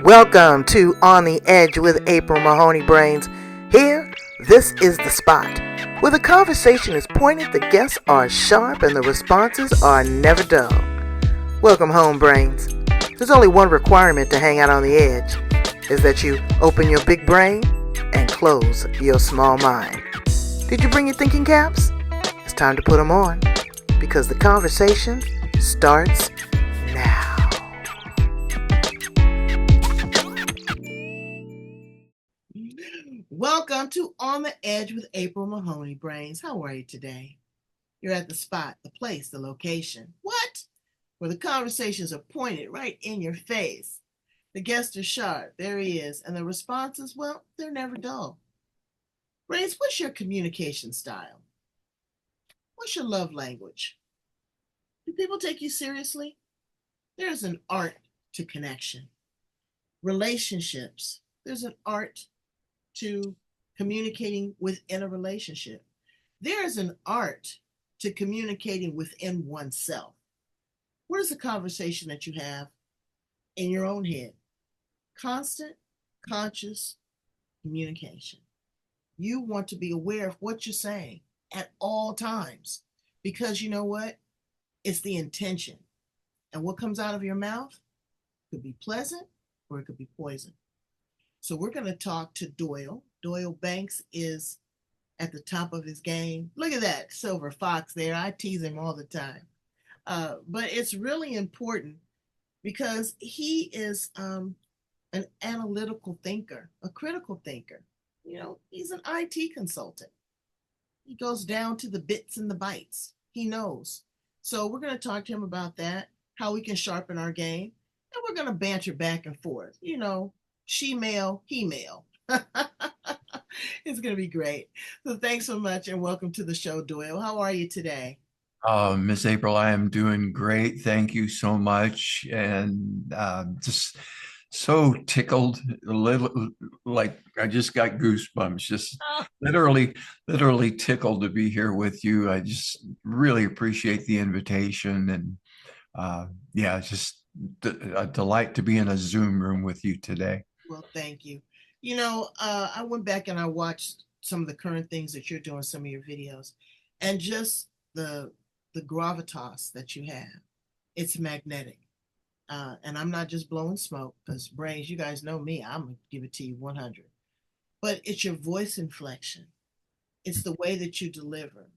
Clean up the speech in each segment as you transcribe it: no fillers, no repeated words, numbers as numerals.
Welcome to On the Edge with April Mahoney Brains. Here, this is the spot where the conversation is pointed, the guests are sharp, and the responses are never dull. Welcome home, Brains. There's only one requirement to hang out on the edge, is that you open your big brain and close your small mind. Did you bring your thinking caps? It's time to put them on, because the conversation starts now. Welcome to On the Edge with April Mahoney Brains. How are you today? You're at the spot, the place, the location. What? Where the conversations are pointed right in your face. The guest is sharp. There he is. And the responses, well, they're never dull. Brains, what's your communication style? What's your love language? Do people take you seriously? There's an art to connection. Relationships. There's an art to communicating within a relationship. There is an art to communicating within oneself. What is the conversation that you have in your own head? Constant, conscious communication. You want to be aware of what you're saying at all times, because you know what? It's the intention. And what comes out of your mouth could be pleasant or it could be poison. So we're going to talk to Doyle. Doyle Banks is at the top of his game. Look at that silver fox there. I tease him all the time. But it's really important because he is an analytical thinker, a critical thinker. You know, he's an IT consultant. He goes down to the bits and the bytes. He knows. So we're going to talk to him about that, how we can sharpen our game. And we're going to banter back and forth. You know, she male, he male. It's going to be great. So thanks so much and welcome to the show, Doyle. How are you today? Miss April, I am doing great. Thank you so much. And just so tickled, a little like I just got goosebumps, just literally tickled to be here with you. I just really appreciate the invitation. And yeah, just a delight to be in a Zoom room with you today. Well, thank you. You know, I went back and I watched some of the current things that you're doing, some of your videos, and just the gravitas that you have. It's magnetic. And I'm not just blowing smoke because Brains, you guys know me, I'm going to give it to you 100. But it's your voice inflection. It's the way that you deliver,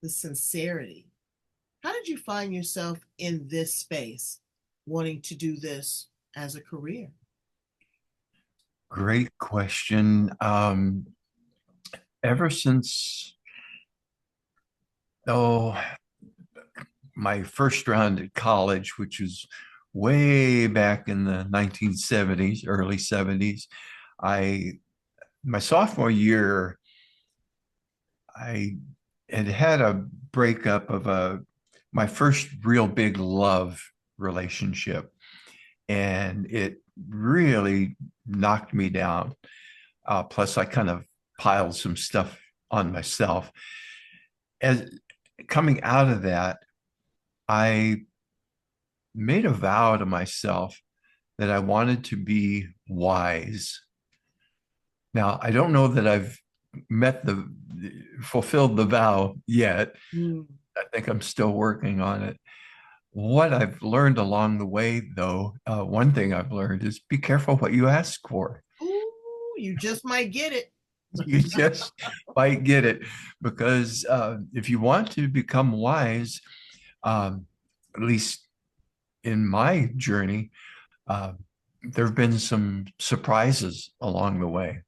the sincerity. How did you find yourself in this space, wanting to do this as a career? Great question. Ever since, oh, my first round at college, which was way back in the 1970s, early 70s. I My sophomore year, I had a breakup of my first real big love relationship, and it really knocked me down. Plus, I kind of piled some stuff on myself. As coming out of that, I made a vow to myself that I wanted to be wise. Now, I don't know that I've met the fulfilled the vow yet. Mm. I think I'm still working on it. What I've learned along the way, though, one thing I've learned is be careful what you ask for. Ooh, you just might get it. You just might get it because if you want to become wise, at least in my journey, uh, there have been some surprises along the way,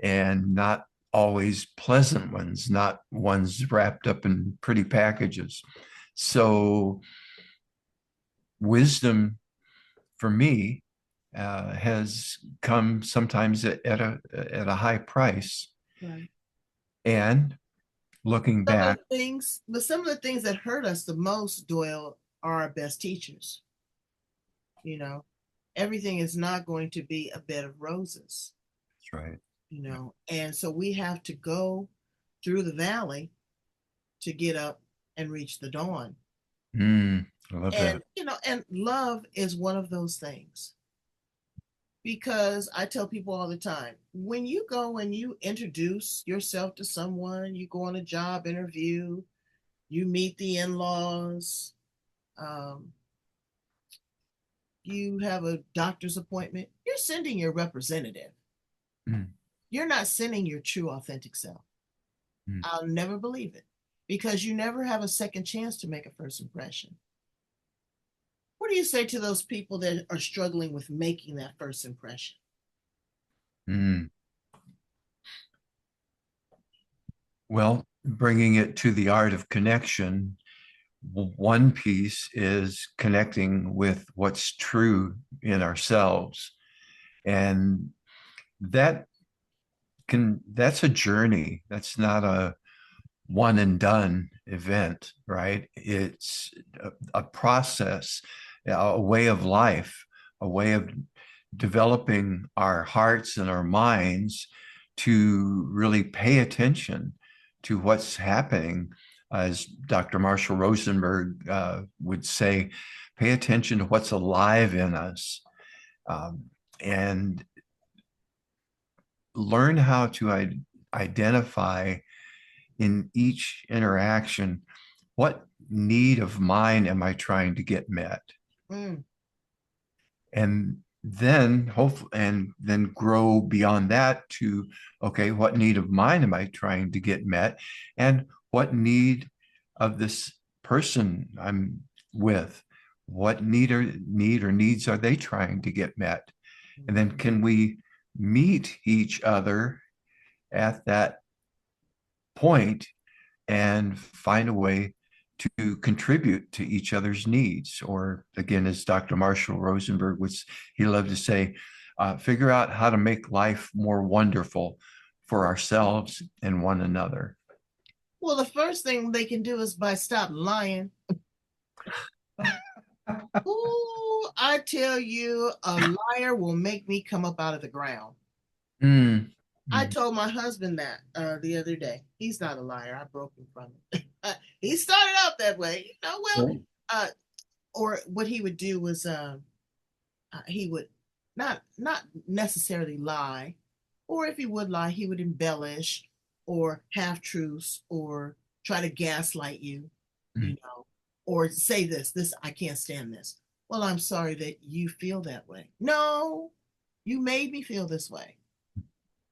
and not always pleasant ones, not ones wrapped up in pretty packages. So, wisdom for me has come sometimes at a high price. Right. And looking Some of back, the things, but some of the things that hurt us the most, Doyle, are our best teachers. You know, everything is not going to be a bed of roses, that's right. and so we have to go through the valley to get up and reach the dawn. I love And, that. and love is one of those things. because I tell people all the time, when you go and you introduce yourself to someone, you go on a job interview, you meet the in-laws, um, you have a doctor's appointment, you're sending your representative. Mm, You're not sending your true authentic self. mm, I'll never believe it because you never have a second chance to make a first impression. What do you say to those people that are struggling with making that first impression? mm. Well, bringing it to the art of connection, one piece is connecting with what's true in ourselves. And that that's a journey. That's not a one and done event, right? It's a process, a way of life, a way of developing our hearts and our minds to really pay attention to what's happening. As Dr. Marshall Rosenberg would say, pay attention to what's alive in us, um, and learn how to identify in each interaction, what need of mine am I trying to get met? Mm, And then hopefully, and then grow beyond that to, okay, what need of mine am I trying to get met? And what need of this person I'm with? What need or needs are they trying to get met? And then can we meet each other at that point and find a way to contribute to each other's needs? Or again, as Dr. Marshall Rosenberg would, he loved to say, figure out how to make life more wonderful for ourselves and one another. well, the first thing they can do is by stop lying. Ooh, I tell you, a liar will make me come up out of the ground. Mm, I mm, told my husband that the other day. He's not a liar. I broke him from it. He started out that way, well, right. uh, or what he would do was he would not necessarily lie, or if he would lie, he would embellish or half truths or try to gaslight you, Mm, or say this I can't stand this. Well, I'm sorry that you feel that way. No, you made me feel this way.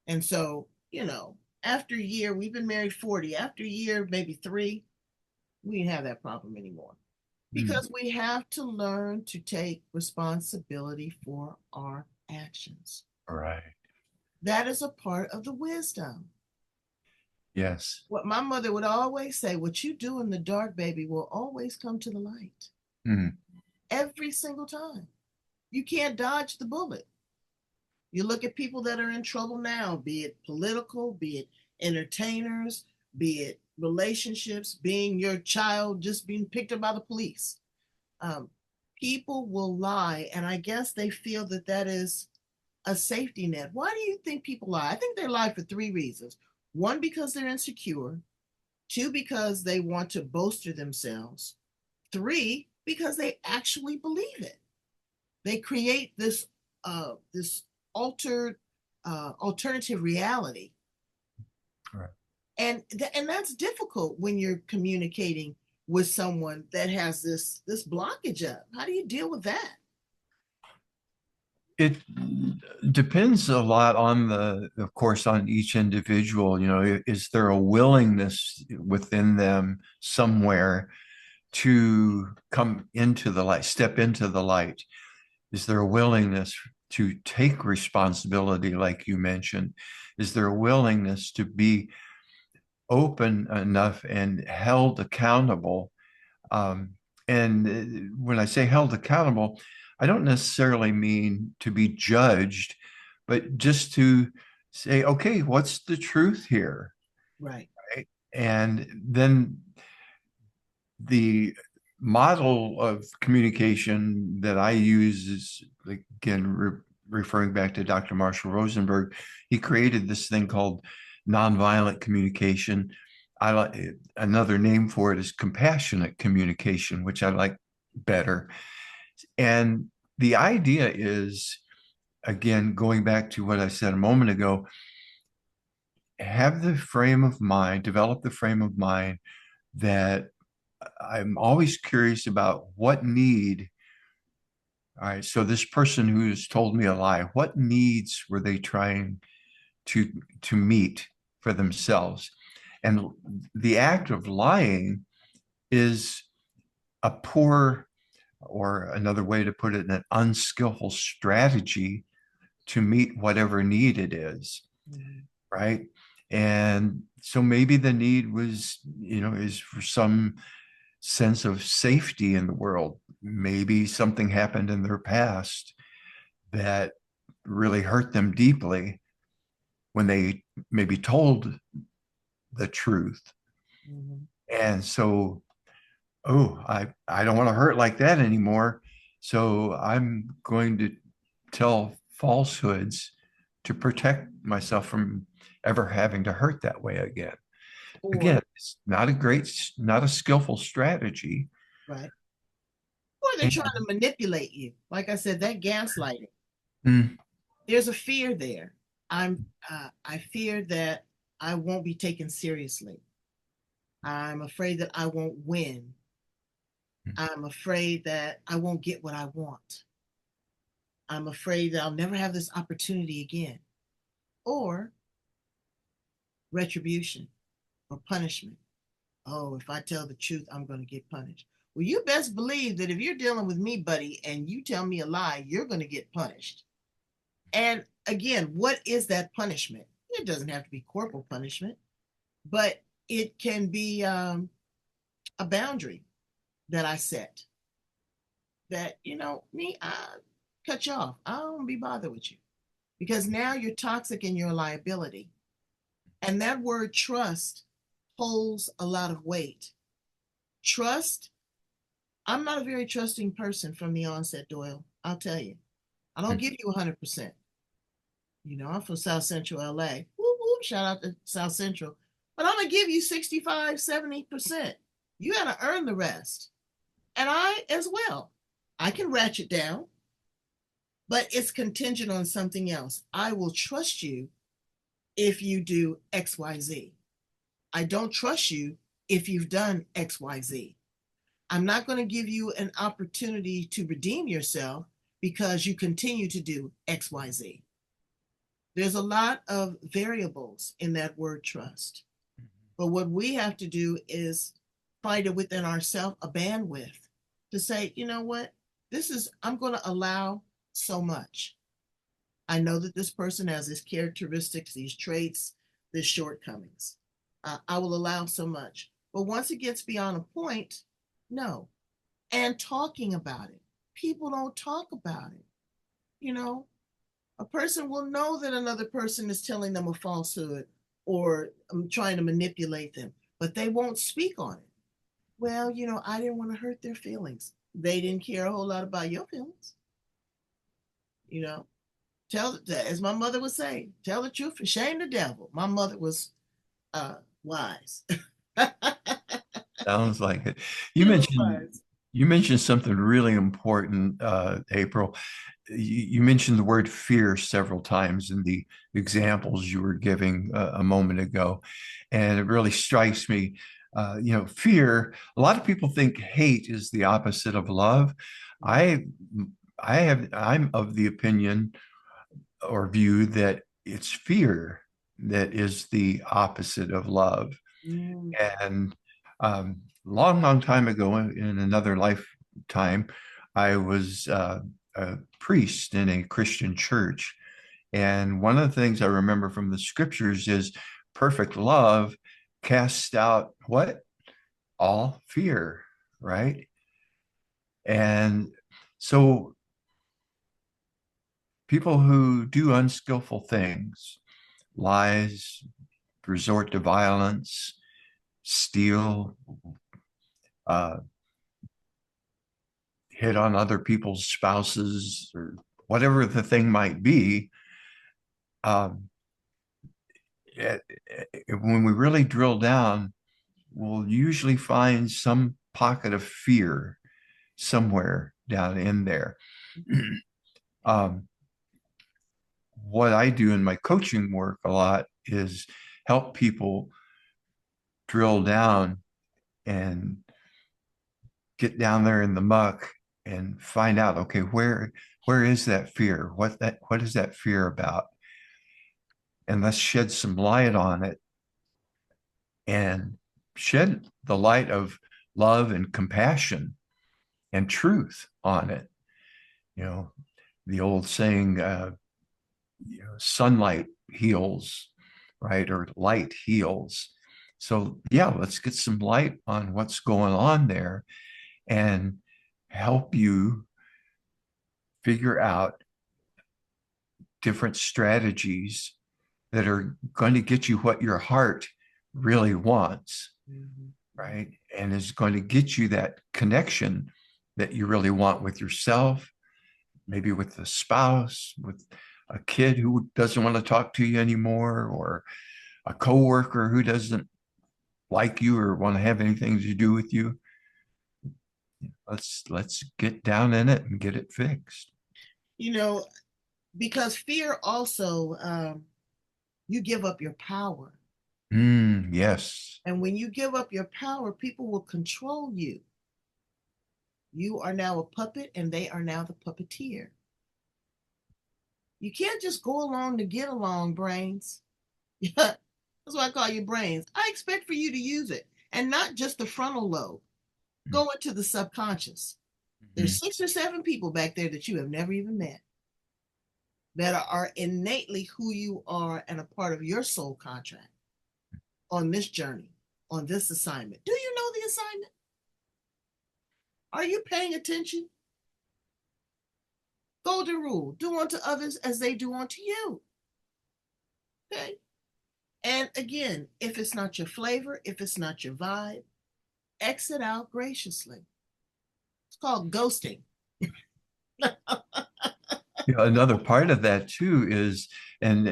And so, after a year, we've been married 40. After a year, maybe three, we didn't have that problem anymore mm. because we have to learn to take responsibility for our actions. Right. That is a part of the wisdom. Yes. What my mother would always say, what you do in the dark, baby, will always come to the light. Mm, Every single time. You can't dodge the bullet. You look at people that are in trouble now, be it political, be it entertainers, be it relationships, being your child just being picked up by the police. Um, People will lie, and I guess they feel that that is a safety net. Why do you think people lie? I think they lie for three reasons. One, because they're insecure. Two, because they want to bolster themselves. Three, because they actually believe it. They create this altered alternative reality, right. and that's difficult when you're communicating with someone that has this blockage up. How do you deal with that? It depends a lot on of course, on each individual. Is there a willingness within them somewhere to come into the light, step into the light? Is there a willingness to take responsibility, like you mentioned? Is there a willingness to be open enough and held accountable? Um, and when I say held accountable, I don't necessarily mean to be judged, but just to say, okay, what's the truth here? Right. Right? And then the model of communication that I use is, again, referring back to Dr. Marshall Rosenberg. He created this thing called nonviolent communication. I like another name for it is compassionate communication, which I like better. And the idea is, again, going back to what I said a moment ago, have the frame of mind, develop the frame of mind that I'm always curious about what need. All right, so this person who's told me a lie, what needs were they trying to to meet for themselves? And the act of lying is a poor, or another way to put it, an unskillful strategy to meet whatever need it is, Mhm. right? And so maybe the need was, is for some sense of safety in the world. Maybe something happened in their past that really hurt them deeply when they maybe told the truth. Mhm. And so, oh, I don't want to hurt like that anymore. So I'm going to tell falsehoods to protect myself from ever having to hurt that way again. Again, Or, it's not a skillful strategy. right. Or they're And, trying to manipulate you. Like I said, that gaslighting. mm, There's a fear there. I fear that I won't be taken seriously. I'm afraid that I won't win. I'm afraid that I won't get what I want. I'm afraid that I'll never have this opportunity again. Or retribution or punishment. Oh, if I tell the truth, I'm going to get punished. Well, you best believe that if you're dealing with me, buddy, and you tell me a lie, you're going to get punished. And again, what is that punishment? It doesn't have to be corporal punishment, but it can be a boundary that I set that, me, I cut you off. I don't be bothered with you because now you're toxic and you're a liability. And that word trust holds a lot of weight. Trust, I'm not a very trusting person from the onset, Doyle. I'll tell you. I don't mm, give you 100%. I'm from South Central LA. Whoop, whoop, shout out to South Central. But I'm going to give you 65, 70%. You got to earn the rest. And I as well. I can ratchet down, but it's contingent on something else. I will trust you if you do XYZ. I don't trust you if you've done XYZ. I'm not going to give you an opportunity to redeem yourself because you continue to do XYZ. There's a lot of variables in that word trust. But what we have to do is find it within ourselves a bandwidth to say, you know what? I'm going to allow so much. I know that this person has these characteristics, these traits, these shortcomings. I will allow so much. But once it gets beyond a point, no. And talking about it. People don't talk about it. You know, a person will know that another person is telling them a falsehood or trying to manipulate them, but they won't speak on it. Well, I didn't want to hurt their feelings. They didn't care a whole lot about your feelings. You know, as my mother would say, tell the truth and shame the devil. My mother was wise. sounds like it. You She was mentioned wise. you mentioned something really important, April. You mentioned the word fear several times in the examples you were giving a moment ago, and it really strikes me. Fear. A lot of people think hate is the opposite of love. I, I'm of the opinion or view that it's fear that is the opposite of love. Mm, And long, long time ago, in another lifetime, I was a priest in a Christian church. And one of the things I remember from the scriptures is perfect love casts out what? All fear, right? And so people who do unskillful things, lies, resort to violence, steal, uh, hit on other people's spouses, or whatever the thing might be, um, when we really drill down, we'll usually find some pocket of fear somewhere down in there. um, what I do in my coaching work a lot is help people drill down and get down there in the muck and find out, okay, where is that fear? What is that fear about? And let's shed some light on it and shed the light of love and compassion and truth on it. You know, the old saying, sunlight heals, right? Or light heals. So, yeah, let's get some light on what's going on there and help you figure out different strategies that are going to get you what your heart really wants, Mhm. right? And is going to get you that connection that you really want with yourself, maybe with a spouse, with a kid who doesn't want to talk to you anymore, or a coworker who doesn't like you or want to have anything to do with you. Let's get down in it and get it fixed. You know, because fear also, you give up your power. Yes. And when you give up your power, people will control you. You are now a puppet and they are now the puppeteer. You can't just go along to get along, brains. Yeah, that's why I call you brains. I expect for you to use it and not just the frontal lobe. Go into the subconscious. There's Mhm. 6 or 7 people back there that you have never even met that are innately who you are and a part of your soul contract on this journey, on this assignment. Do you know the assignment? Are you paying attention? Golden rule, do unto others as they do unto you. Okay. And again, if it's not your flavor, if it's not your vibe, exit out graciously. It's called ghosting. Another part of that too is, and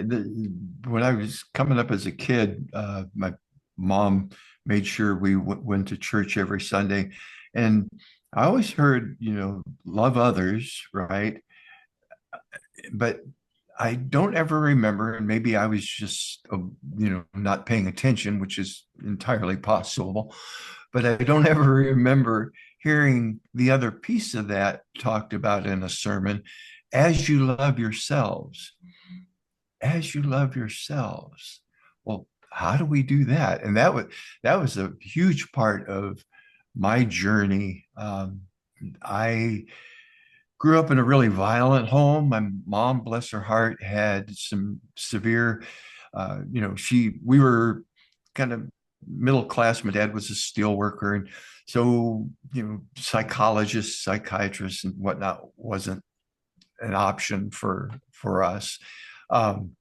when I was coming up as a kid, my mom made sure we went to church every Sunday, and I always heard, love others, right? But I don't ever remember, and maybe I was just, not paying attention, which is entirely possible, but I don't ever remember hearing the other piece of that talked about in a sermon, as you love yourselves, as you love yourselves. Well, how do we do that? And that was a huge part of my journey. I grew up in a really violent home. My mom, bless her heart, had some severe, we were kind of middle class. My dad was a steel worker. And so, psychologists, psychiatrists, and whatnot wasn't an option for us. Um,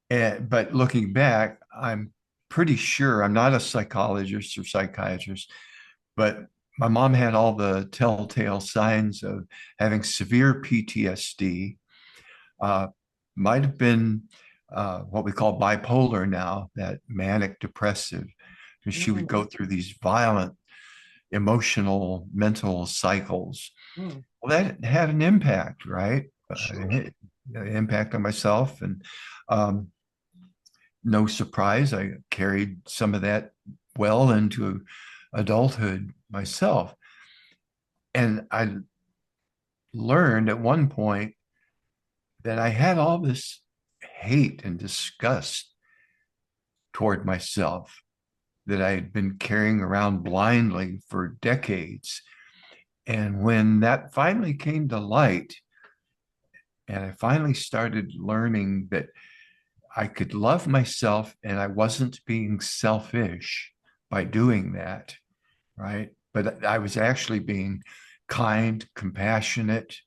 but looking back, I'm pretty sure I'm not a psychologist or psychiatrist, but my mom had all the telltale signs of having severe PTSD. Uh, might have been what we call bipolar now, that manic depressive. She would Mm, go through these violent emotional, mental cycles. mm, Well, that had an impact, right? sure. Impact on myself. And um, no surprise, I carried some of that well into adulthood myself. And I learned at one point that I had all this hate and disgust toward myself that I had been carrying around blindly for decades. And when that finally came to light, and I finally started learning that I could love myself and I wasn't being selfish by doing that, right? But I was actually being kind, compassionate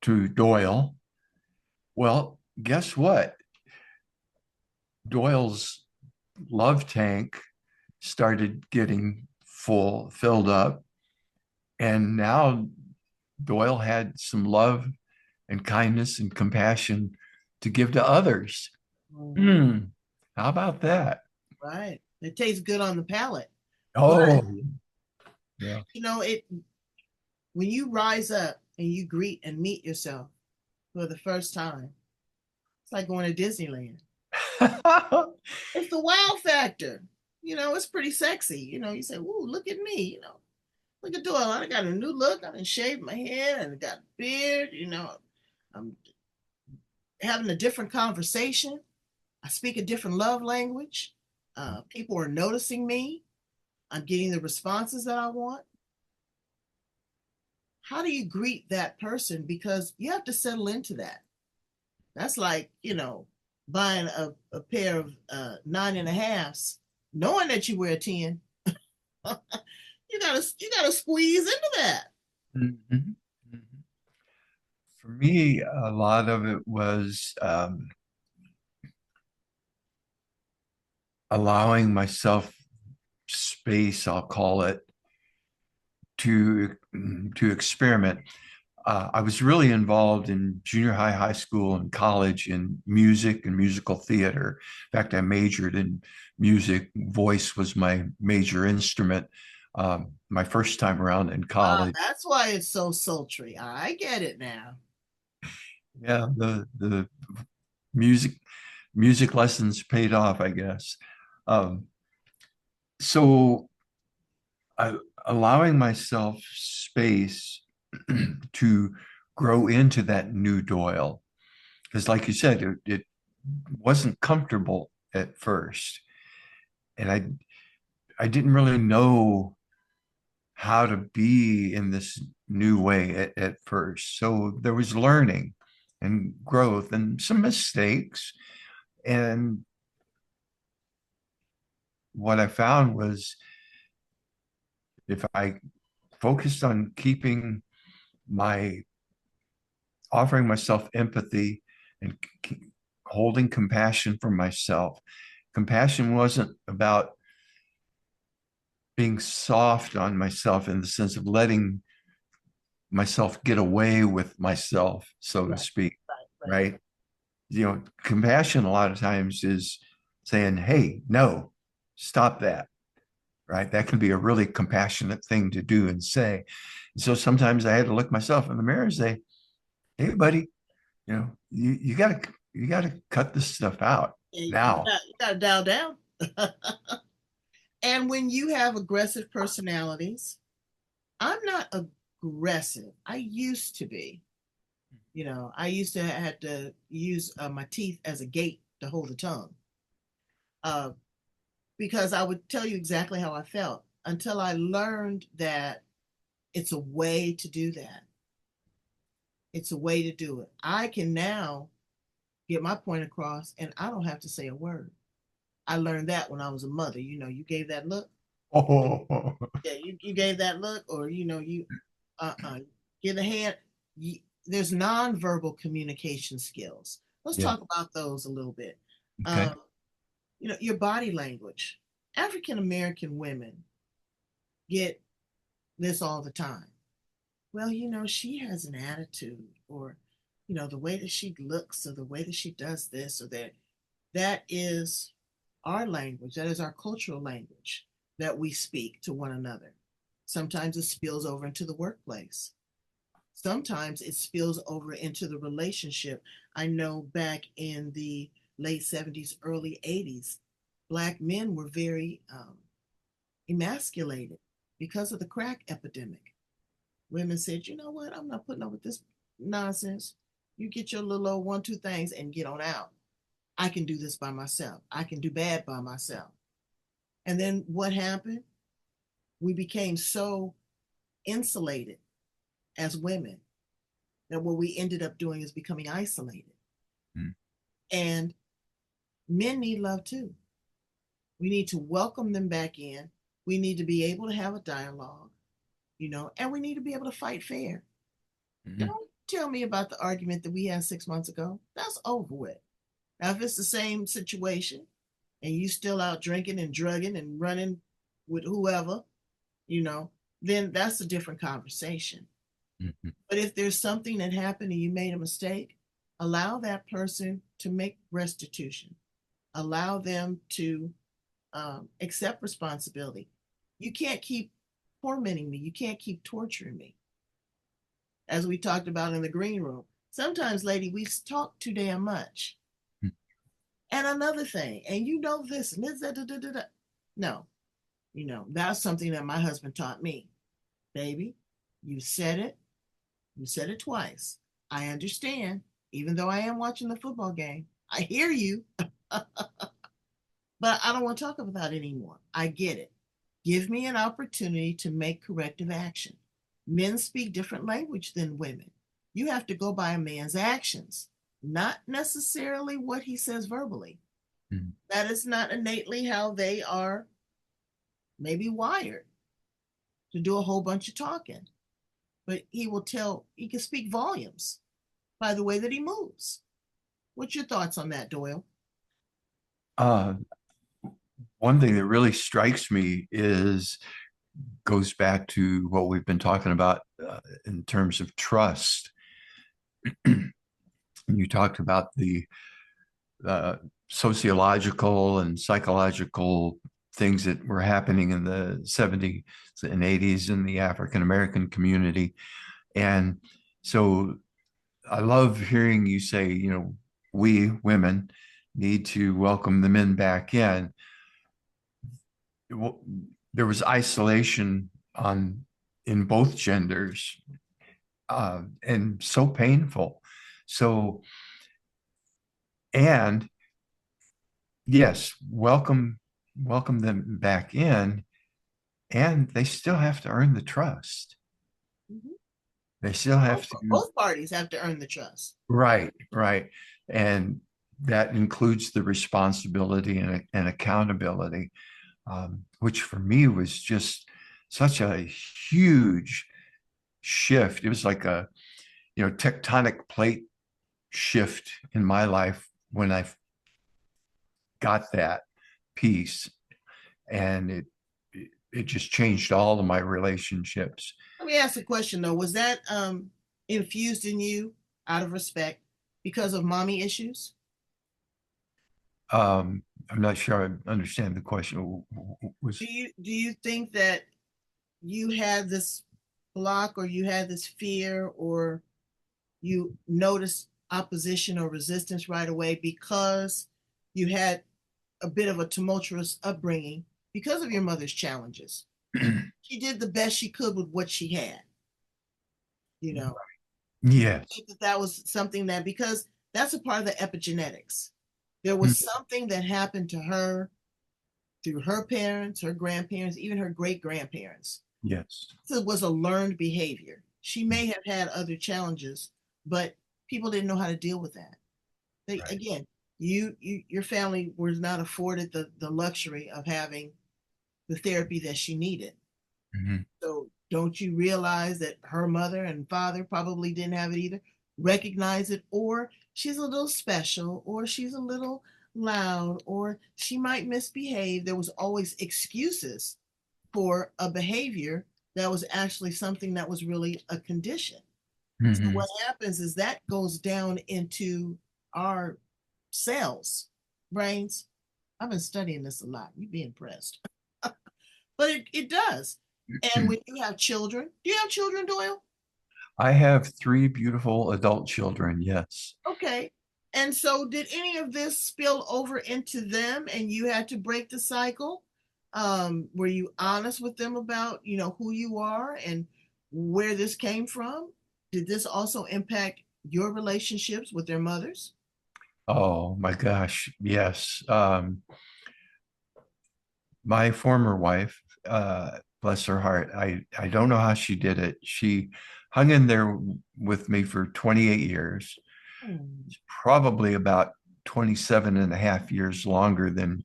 to Doyle. Well, guess what? Doyle's love tank started getting filled up. And now Doyle had some love and kindness and compassion to give to others. Mhm. Hmm. How about that? Right. It tastes good on the palate. But Oh, yeah. it when you rise up and you greet and meet yourself for the first time. It's like going to Disneyland. It's the wow factor. It's pretty sexy. You say, "Ooh, look at me." Look at Doyle. I got a new look. I done shaved my head and I got a beard. I'm having a different conversation. I speak a different love language. People are noticing me. I'm getting the responses that I want. How do you greet that person? Because you have to settle into that. That's like, buying a pair of 9.5s, knowing that you wear a 10. You gotta squeeze into that. Mhm. Mhm. For me, a lot of it was allowing myself space, I'll call it, to to experiment. I was really involved in junior high, high school, and college in music and musical theater. In fact, I majored in music. Voice was my major instrument. My first time around in college. That's why it's so sultry. I get it now. Yeah, the music music lessons paid off, I guess. Um, so I, allowing myself space to grow into that new Doyle, because like you said, it wasn't comfortable at first, and I didn't really know how to be in this new way at first. So there was learning and growth and some mistakes. And what I found was if I focused on keeping my offering myself empathy and holding compassion for myself. Compassion wasn't about being soft on myself in the sense of letting myself get away with myself, so to Right, speak, right, right. right? Compassion a lot of times is saying, hey, no, stop that, right? That can be a really compassionate thing to do and say. And so sometimes I had to look myself in the mirror and say, hey, buddy, you gotta cut this stuff out now. You gotta dial down. And when you have aggressive personalities, I'm not aggressive. I used to be. I used to have to use my teeth as a gate to hold the tongue, uh, because I would tell you exactly how I felt until I learned that it's a way to do that. It's a way to do it. I can now get my point across and I don't have to say a word. I learned that when I was a mother. You gave that look. Oh, Yeah, you gave that look, or you give a hand. You, there's nonverbal communication skills. Let's yeah. talk about those a little bit. Okay. Um, your body language. African American women get this all the time. Well, she has an attitude, or the way that she looks, or the way that she does this or that. That is our language. That is our cultural language that we speak to one another. Sometimes it spills over into the workplace. Sometimes it spills over into the relationship. I know back in the late 70s, early 80s, Black men were very emasculated because of the crack epidemic. Women said, you know what? I'm not putting up with this nonsense. You get your little old 1, 2 things and get on out. I can do this by myself. I can do bad by myself. And then what happened? We became so insulated as women that what we ended up doing is becoming isolated. Mm. And men need love too. We need to welcome them back in. We need to be able to have a dialogue, and we need to be able to fight fair. Mhm. Don't tell me about the argument that we had 6 months ago. That's over with. Now, if it's the same situation and you still out drinking and drugging and running with whoever, you know, then that's a different conversation. Mhm. But if there's something that happened and you made a mistake, allow that person to make restitution. Allow them to accept responsibility. You can't keep tormenting me. You can't keep torturing me. As we talked about in the green room, Sometimes, lady, we talk too damn much. And another thing, and you know this, and this, da, da, da, da, da. No, that's something that my husband taught me. Baby, you said it. You said it twice. I understand, even though I am watching the football game. I hear you, but I don't want to talk about it anymore. I get it. Give me an opportunity to make corrective action. Men speak different language than women. You have to go by a man's actions, not necessarily what he says verbally. Mhm. That is not innately how they are maybe wired to do a whole bunch of talking. But he can speak volumes by the way that he moves. What's your thoughts on that, Doyle? Uh, One thing that really strikes me is goes back to what we've been talking about in terms of trust. You talked about the uh, sociological and psychological things that were happening in the 70s and 80s in the African American community. And so I love hearing you say, we women need to welcome the men back in. There was isolation on in both genders, and so painful. So, and yes, welcome them back in, and they still have to earn the trust. Mhm. They still Both, have to, both parties have to earn the trust. right, right. And that includes the responsibility and accountability, which for me was just such a huge shift. It was like a, tectonic plate shift in my life when I got that piece, and it just changed all of my relationships. Let me ask a question though. Was that infused in you out of respect because of mommy issues? I'm not sure I understand the question. Was Do you think that you had this block or you had this fear or you noticed opposition or resistance right away because you had a bit of a tumultuous upbringing because of your mother's challenges? She did the best she could with what she had, you know. I yes. think that that was something that, because that's a part of the epigenetics. There was something that happened to her through her parents, her grandparents, even her great grandparents. Yes. So it was a learned behavior. She may have had other challenges, but people didn't know how to deal with that. They, Right. again, your family was not afforded the luxury of having the therapy that she needed. Mhm. So don't you realize that her mother and father probably didn't have it either? Recognize it, or she's a little special, or she's a little loud, or she might misbehave. There was always excuses for a behavior that was actually something that was really a condition. So Mhm. what happens is that goes down into our cells, brains. I've been studying this a lot. You'd be impressed. But it does. And when you have children, do you have children, Doyle? I have three beautiful adult children. Yes. Okay. And so did any of this spill over into them and you had to break the cycle? Were you honest with them about, who you are and where this came from? Did this also impact your relationships with their mothers? Oh my gosh. Yes. My former wife, bless her heart, I don't know how she did it. She hung in there with me for 28 years. Hmm. It's probably about 27 and a half years longer than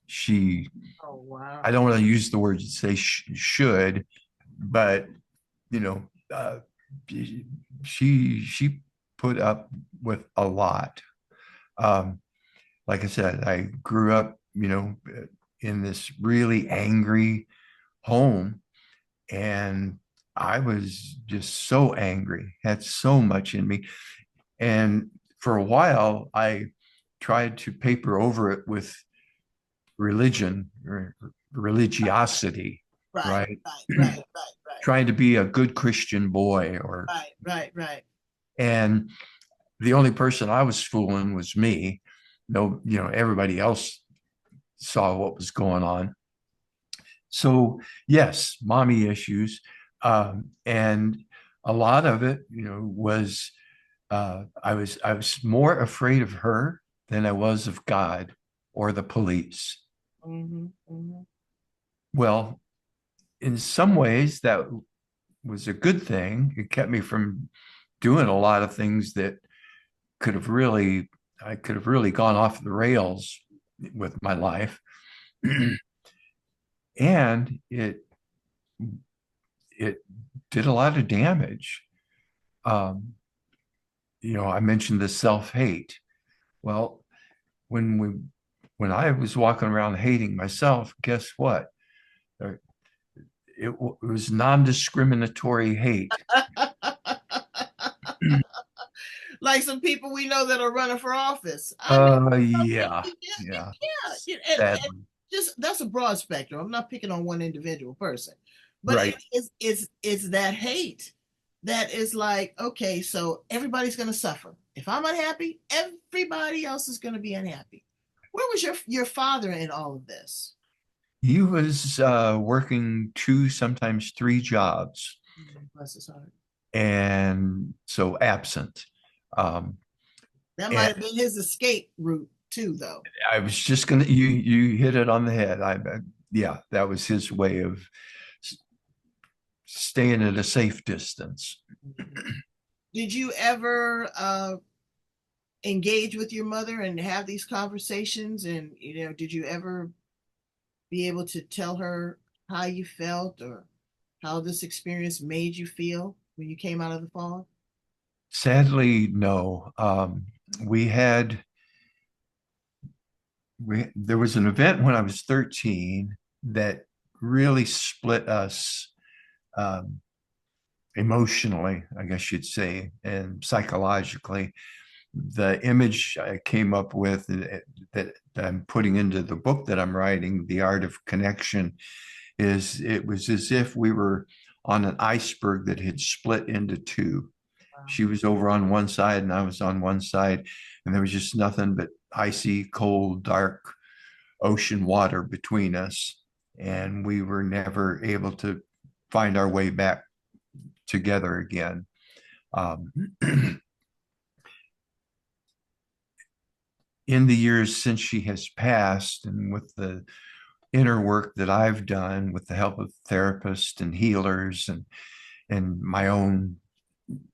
she, Oh, wow. I don't want to use the word say should, but you know, she put up with a lot. Um, like I said, I grew up, in this really angry home, and I was just so angry, had so much in me. And for a while, I tried to paper over it with religion or religiosity, Right, right? right, right, right, right, Trying to be a good Christian boy or right, right, right. and the only person I was fooling was me. No, everybody else saw what was going on. So yes, mommy issues, and a lot of it, was I was more afraid of her than I was of God or the police. Mm-hmm, mm-hmm. Well, in some ways, that was a good thing. It kept me from doing a lot of things that could have really, I could have really gone off the rails with my life. And it did a lot of damage. Um, I mentioned the self-hate. Well, when we when I was walking around hating myself, guess what? Uh, it was non-discriminatory hate. Like some people we know that are running for office. I mean, Yeah, yeah, yeah, and sadly. just that's a broad spectrum. I'm not picking on one individual person, but Right. it's that hate that is like, okay, so everybody's going to suffer. If I'm unhappy, everybody else is going to be unhappy. Where was your father in all of this? He was working two, sometimes three jobs, Bless his heart. and so absent. Um, That might and have been his escape route too, though. I was just gonna you hit it on the head. Yeah, that was his way of staying at a safe distance. Did you ever engage with your mother and have these conversations? And did you ever be able to tell her how you felt or how this experience made you feel when you came out of the fog? Sadly, no. We had there was an event when I was 13 that really split us, um, emotionally, I guess you'd say, and psychologically. The image I came up with that I'm putting into the book that I'm writing, The Art of Connection, is it was as if we were on an iceberg that had split into two. Wow. She was over on one side and I was on one side, and there was just nothing but icy, cold, dark ocean water between us. And we were never able to find our way back together again. Um, in the years since she has passed, and with the inner work that I've done with the help of therapists and healers and my own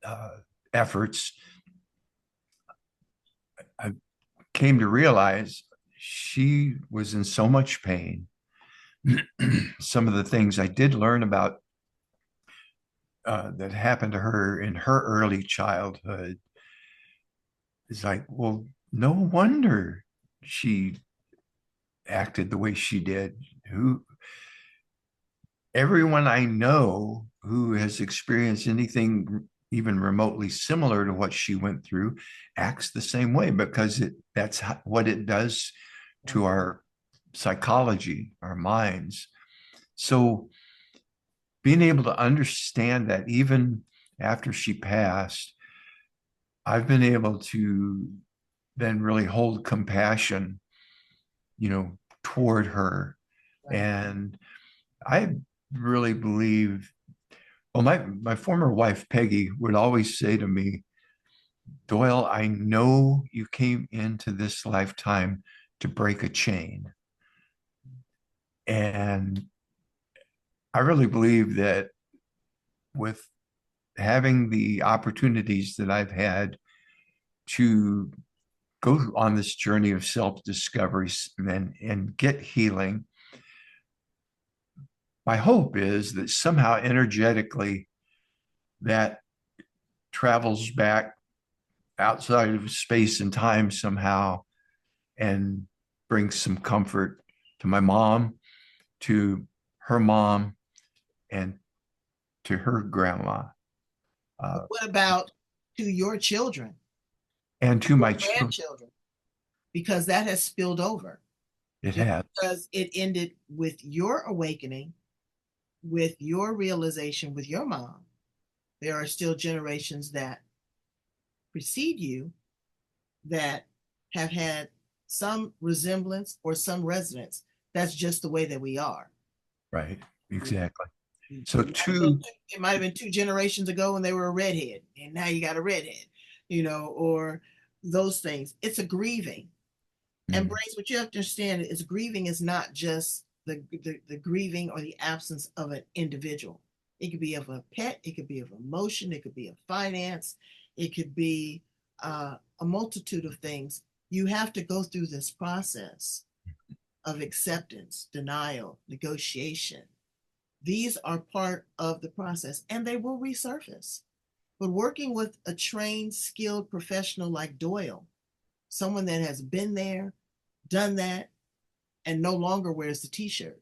uh, efforts, I came to realize she was in so much pain. Some of the things I did learn about that happened to her in her early childhood is like, well, no wonder she acted the way she did. Who Everyone I know who has experienced anything even remotely similar to what she went through acts the same way, because that's what it does to our psychology, our minds. So being able to understand that even after she passed, I've been able to then really hold compassion, toward her. Right. And I really believe, well, my former wife, Peggy, would always say to me, Doyle, I know you came into this lifetime to break a chain. And I really believe that with having the opportunities that I've had to go on this journey of self-discovery and get healing, my hope is that somehow energetically that travels back outside of space and time somehow and brings some comfort to my mom, to her mom, and to her grandma, But uh, what about to your children, and to your my children. grandchildren? Because that has spilled over. It Just has. because it ended with your awakening, with your realization with your mom, there are still generations that precede you that have had some resemblance or some resonance. That's just the way that we are. Right. You know, Exactly. it So might have been two, it might have been 2 generations ago when they were a redhead, and now you got a redhead, or those things. It's a grieving. And mm, Brace, what you have to understand is grieving is not just the grieving or the absence of an individual. It could be of a pet, it could be of emotion, it could be of finance, it could be a multitude of things. You have to go through this process of acceptance, denial, negotiation. These are part of the process and they will resurface. But working with a trained, skilled professional like Doyle, someone that has been there, done that, and no longer wears the t-shirt.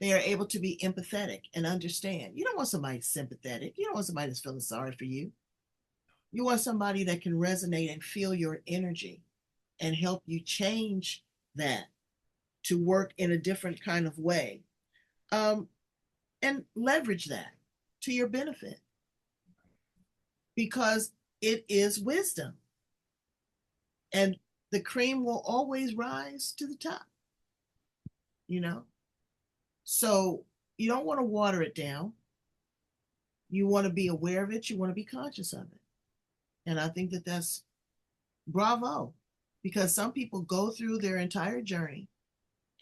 They are able to be empathetic and understand. You don't want somebody sympathetic. You don't want somebody that's feeling sorry for you. You want somebody that can resonate and feel your energy and help you change that to work in a different kind of way, um, and leverage that to your benefit because it is wisdom and the cream will always rise to the top, you know? So you don't want to water it down. You want to be aware of it. You want to be conscious of it. And I think that that's bravo because some people go through their entire journey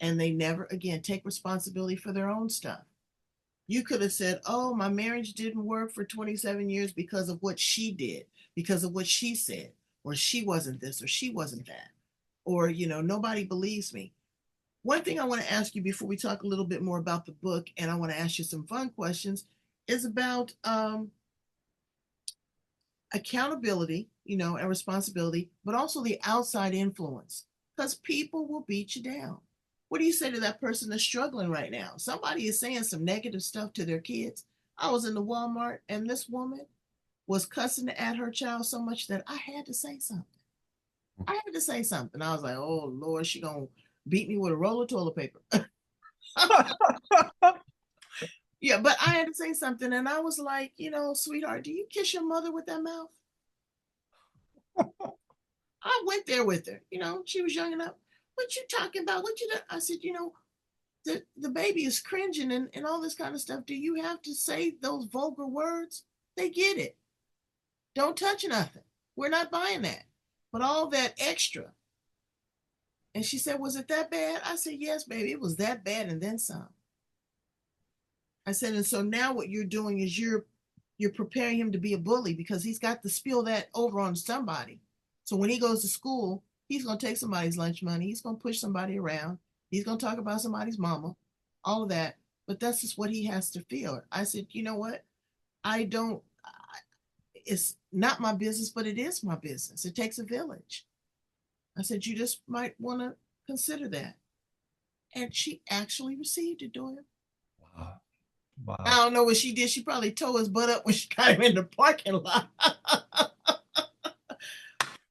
and they never again take responsibility for their own stuff. You could have said, oh, my marriage didn't work for 27 years because of what she did, because of what she said, or she wasn't this, or she wasn't that, or, nobody believes me. One thing I want to ask you before we talk a little bit more about the book, and I want to ask you some fun questions, is about accountability, and responsibility, but also the outside influence, because people will beat you down. What do you say to that person that's struggling right now? Somebody is saying some negative stuff to their kids. I was in the Walmart and this woman was cussing at her child so much that I had to say something. I had to say something. I was like, oh Lord, she gonna beat me with a roll of toilet paper. Yeah, but I had to say something, and I was like, sweetheart, do you kiss your mother with that mouth? I went there with her. She was young enough. What you talking about? What you? I said, the baby is cringing and all this kind of stuff. Do you have to say those vulgar words? They get it. Don't touch nothing. We're not buying that. But all that extra. And she said, was it that bad? I said, yes, baby, it was that bad and then some. I said, and so now what you're doing is you're preparing him to be a bully because he's got to spill that over on somebody. So when he goes to school, he's going to take somebody's lunch money. He's going to push somebody around. He's going to talk about somebody's mama, all of that. But that's just what he has to feel. I said, you know what? I don't, it's not my business, but it is my business. It takes a village. I said, you just might want to consider that. And she actually received it, Doyle. wow. I Wow. don't know what she did. She probably tore his butt up when she got him in the parking lot.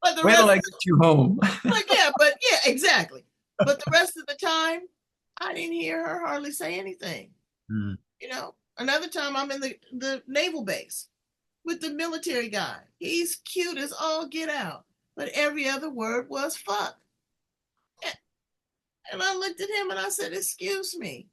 But the Wait till rest I of get you home. yeah, exactly. But the rest of the time, I didn't hear her hardly say anything. Mm, Another time I'm in the naval base with the military guy. He's cute as all get out, but every other word was fuck. And I looked at him and I said, excuse me.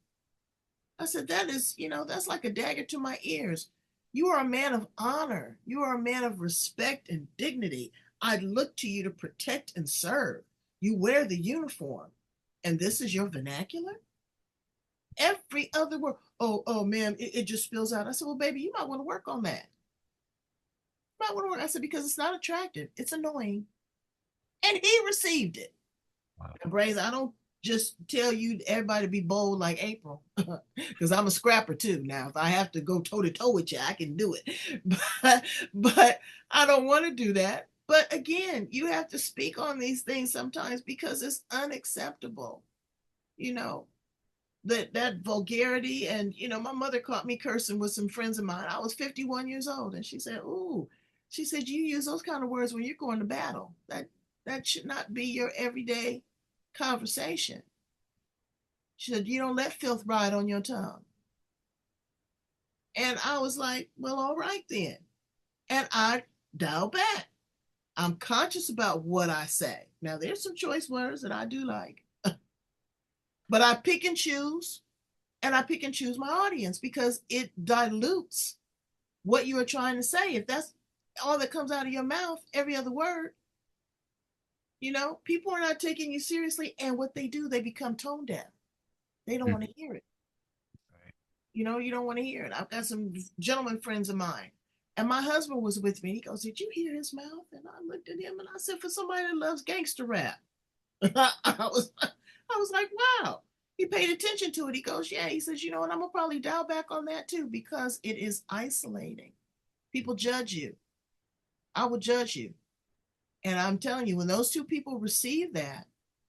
I said, that is, that's like a dagger to my ears. You are a man of honor. You are a man of respect and dignity. I look to you to protect and serve. You wear the uniform. And this is your vernacular? Every other word. Oh, ma'am, it just spills out. I said, well, baby, you might want to work on that. You might want to work. I said, because it's not attractive. It's annoying. And he received it. wow. And Brains, I don't just tell you everybody to be bold like April, because I'm a scrapper too. Now, if I have to go toe to toe with you, I can do it. But I don't want to do that. But again, you have to speak on these things sometimes because it's unacceptable. You know that vulgarity, and my mother caught me cursing with some friends of mine. I was 51 years old, and she said, "Ooh," she said, "You use those kind of words when you're going to battle. That should not be your everyday conversation." She said, "You don't let filth ride on your tongue." And I was like, well, all right then. And I dialed back. I'm conscious about what I say. Now, there's some choice words that I do like, but I pick and choose, and I pick and choose my audience because it dilutes what you are trying to say. If that's all that comes out of your mouth, every other word, people are not taking you seriously. And what they do, they become tone deaf. They don't want to hear it. You don't want to hear it. I've got some gentleman friends of mine, and my husband was with me. He goes, "Did you hear his mouth?" And I looked at him and I said, "For somebody that loves gangster rap," I was like, "Wow." He paid attention to it. He goes, "Yeah." He says, "You know what? I'm gonna probably dial back on that too because it is isolating. People judge you. I will judge you." And I'm telling you, when those two people received that,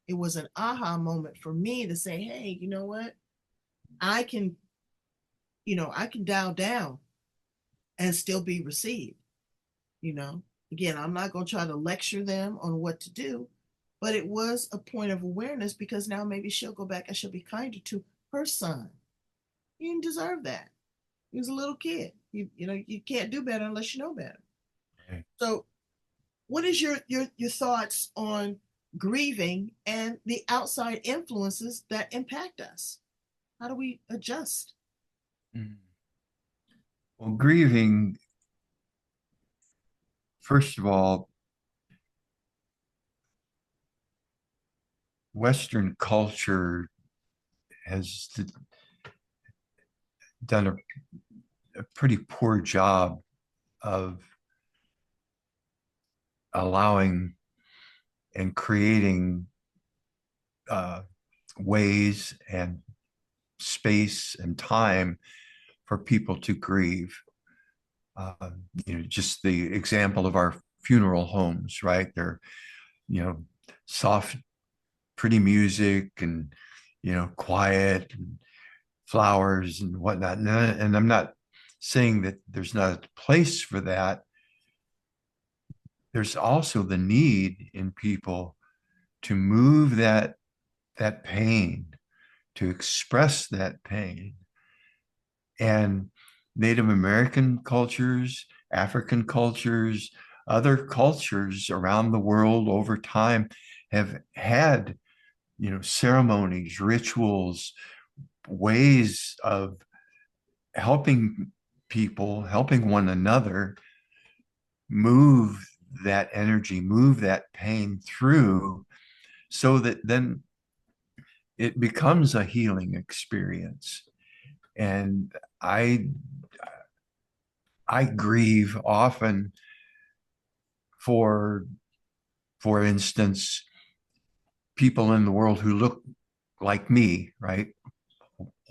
it was an aha moment for me to say, "Hey, you know what? I can, I can dial down and still be received." You know, again, I'm not going to try to lecture them on what to do, but it was a point of awareness because now maybe she'll go back and she'll be kinder to her son. He didn't deserve that. He was a little kid. You can't do better unless you know better. Right. So, what is your thoughts on grieving and the outside influences that impact us? How do we adjust? Mm. Well, grieving, first of all, Western culture has done a pretty poor job of allowing and creating uh, ways and space and time for people to grieve. Uh, just the example of our funeral homes, right? They're, soft, pretty music and, quiet and flowers and whatnot. And I'm not saying that there's not a place for that. There's also the need in people to move that pain, to express that pain. And Native American cultures, African cultures, other cultures around the world over time have had, ceremonies, rituals, ways of helping people, helping one another move that energy, move that pain through so that then it becomes a healing experience. And I I grieve often for for instance, people in the world who look like me, right?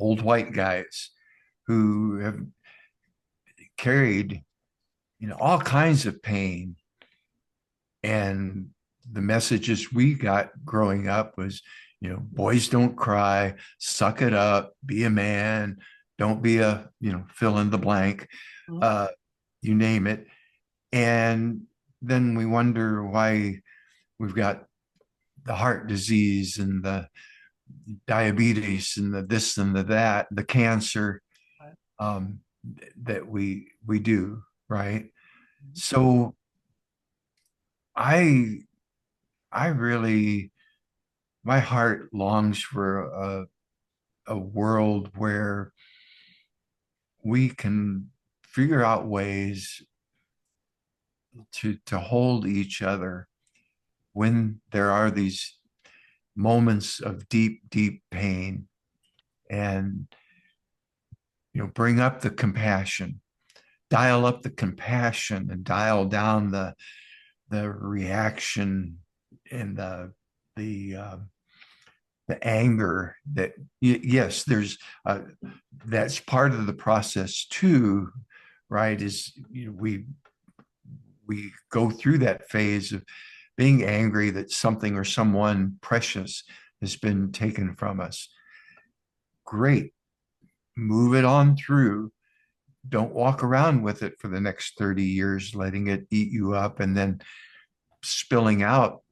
Old white guys who have carried, all kinds of pain. And the messages we got growing up was, boys don't cry, suck it up, be a man, don't be a, fill in the blank, Mhm. uh, you name it. And then we wonder why we've got the heart disease and the diabetes and the this and the that, the cancer um, that we do, right? So I I really my heart longs for a world where we can figure out ways to hold each other when there are these moments of deep, deep pain and bring up the compassion, dial up the compassion and dial down the reaction and the the anger that yes there's that's part of the process too, right? Is we go through that phase of being angry that something or someone precious has been taken from us. Great, move it on through. Don't walk around with it for the next 30 years letting it eat you up and then spilling out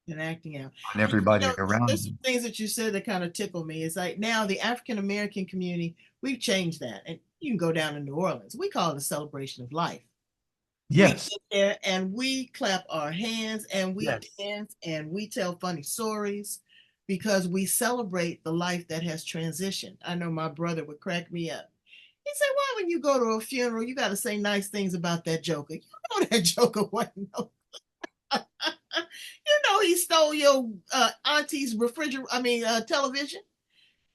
And acting out. on everybody There's around some you. things that you said that kind of tickle me. It's like now the African American community, we've changed that. And you can go down to New Orleans. We call it a celebration of life. We Yes. sit there and we clap our hands and we Yes. dance and we tell funny stories because we celebrate the life that has transitioned. I know my brother would crack me up. He said, "Why, when you go to a funeral, you got to say nice things about that joker? You know that joker wasn't no. You know he stole your auntie's television,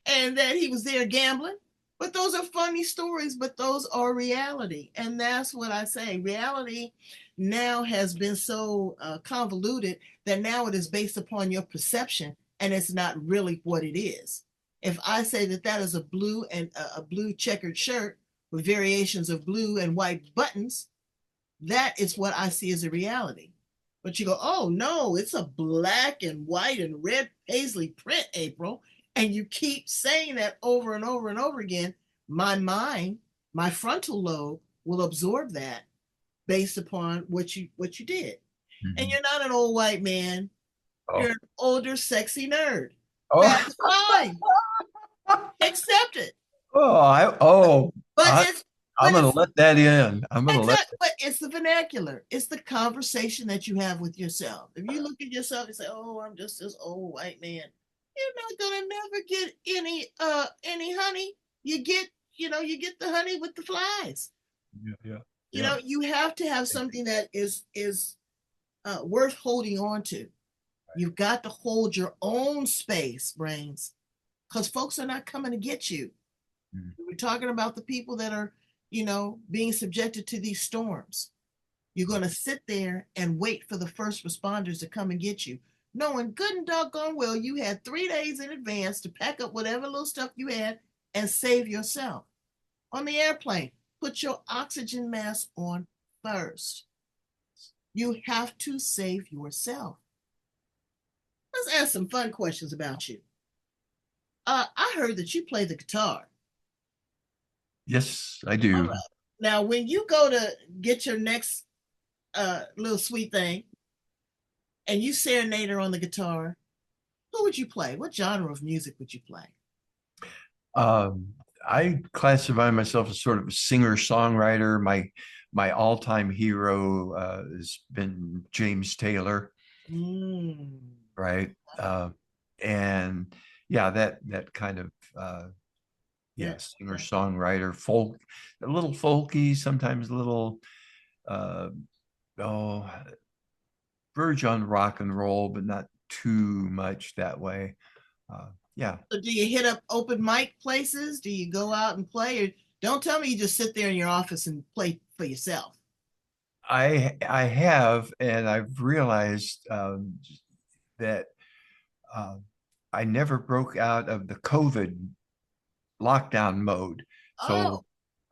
and that he was there gambling. But those are funny stories, but those are reality. And that's what I say. Reality now has been so convoluted that now it is based upon your perception and it's not really what it is. If I say that that is a blue and a blue checkered shirt with variations of blue and white buttons, that is what I see as a reality. But you go, oh no, it's a black and white and red paisley print, April. And you keep saying that over and over and over again. My mind, my frontal lobe will absorb that based upon what you did. And Mhm. you're not an old white man. You're Oh. an older, sexy nerd. Oh. That's fine. Accept it. But I, it's I'm but gonna it's let that in. I'm gonna let. Exactly, but it's the vernacular. It's the conversation that you have with yourself. If you look at yourself and say, "Oh, I'm just this old white man," you're not gonna never get any honey. You get the honey with the flies. Yeah, yeah, yeah. You have to have something that is worth holding on to. You've got to hold your own space, brains, because folks are not coming to get you. Mm. We're talking about the people that are, being subjected to these storms. You're going to sit there and wait for the first responders to come and get you, knowing good and doggone well you had 3 days in advance to pack up whatever little stuff you had and save yourself. On the airplane, put your oxygen mask on first. You have to save yourself. Let's ask some fun questions about you. I heard that you play the guitar. Yes, I All do. right. Now, when you go to get your next little sweet thing and you serenade her on the guitar, who would you play? What genre of music would you play? Um, I classify myself as sort of a singer-songwriter. My all-time hero has been James Taylor, Mm. right? And yeah, that kind of Yeah. yeah, singer-songwriter, folk, a little folky, sometimes a little uh, oh, verge on rock and roll, but not too much that way. Uh, yeah, So do you hit up open mic places? Do you go out and play? Or don't tell me you just sit there in your office and play for yourself. I have, and I've realized that uh, I never broke out of the COVID lockdown mode. So Oh,